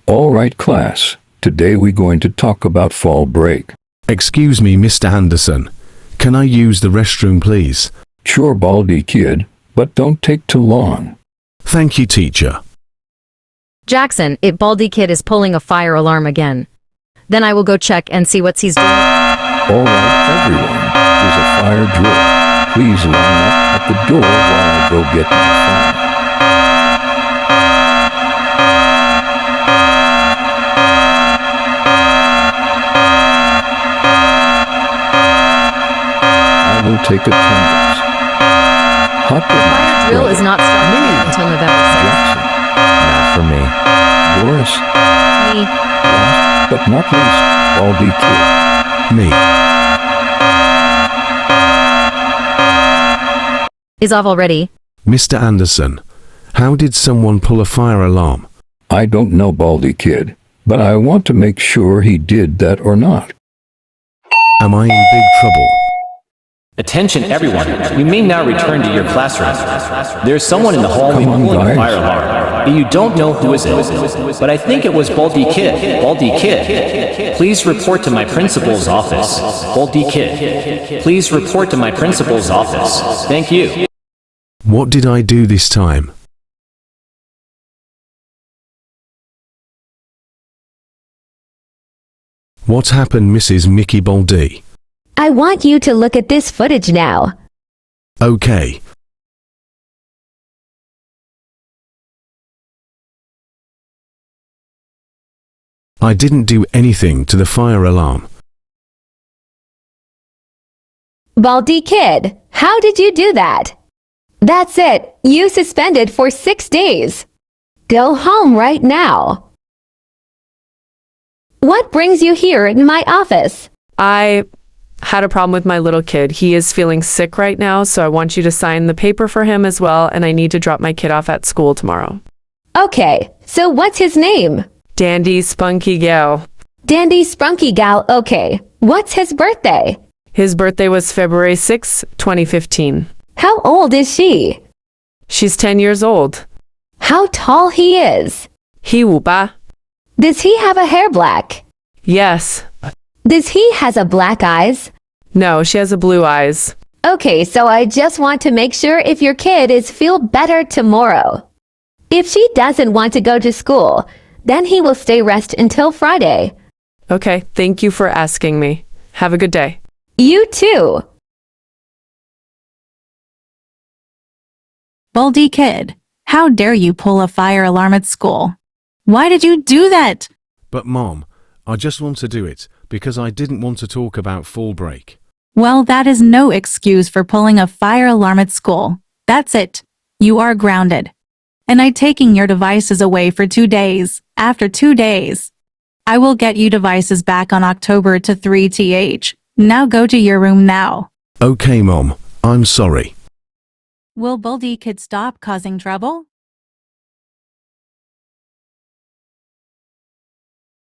All right, class. Today we're going to talk about fall break. Excuse me, Mr. Anderson. Can I use the restroom, please? Sure, Baldi kid, but don't take too long. Thank you, teacher. Jackson, Baldi kid is pulling a fire alarm again. Then I will go check and see what he's doing. All right, everyone. There's a fire drill. Please line up at the door while I go get my phone. I will take attendance. Hot Fire drill is not starting until November 6th. Jackson. Not for me. Doris. Me. Last but not least, Baldi kid. Me. Is off already? Mr. Anderson, how did someone pull a fire alarm? I don't know, Baldi kid, but I want to make sure he did that or not. Am I in big trouble? Attention everyone, you may now return to your classroom. There's someone in the hallway Come on, pulling a guys. fire alarm. You don't know who it is, but I think it was Baldi Kid. Baldi Kid, please report to my principal's office. Baldi Kid, please report to my principal's office. Thank you. What did I do this time? What happened, Mrs. Mickey Baldi? I want you to look at this footage now. Okay. I didn't do anything to the fire alarm. Baldi kid, how did you do that? That's it. You suspended for 6 days. Go home right now. What brings you here in my office? I had a problem with my little kid. He is feeling sick right now, so I want you to sign the paper for him as well, and I need to drop my kid off at school tomorrow. Okay, so what's his name? Dandy Spunky Gal. Dandy Spunky Gal, okay. What's his birthday? His birthday was February 6, 2015. How old is she? She's 10 years old. How tall he is? He 5. Does he have a hair black? Yes. Does he has a black eyes? No, she has a blue eyes. Okay, so I just want to make sure if your kid is feel better tomorrow. If she doesn't want to go to school, then he will stay rest until Friday. Okay, thank you for asking me. Have a good day. You too. Baldi kid, how dare you pull a fire alarm at school? Why did you do that? But Mom, I just want to do it because I didn't want to talk about fall break. Well, that is no excuse for pulling a fire alarm at school. That's it. You are grounded. And I'm taking your devices away for 2 days. After 2 days, I will get you devices back on October to 3th. Now go to your room now. Okay, Mom, I'm sorry. Will Baldi kid stop causing trouble?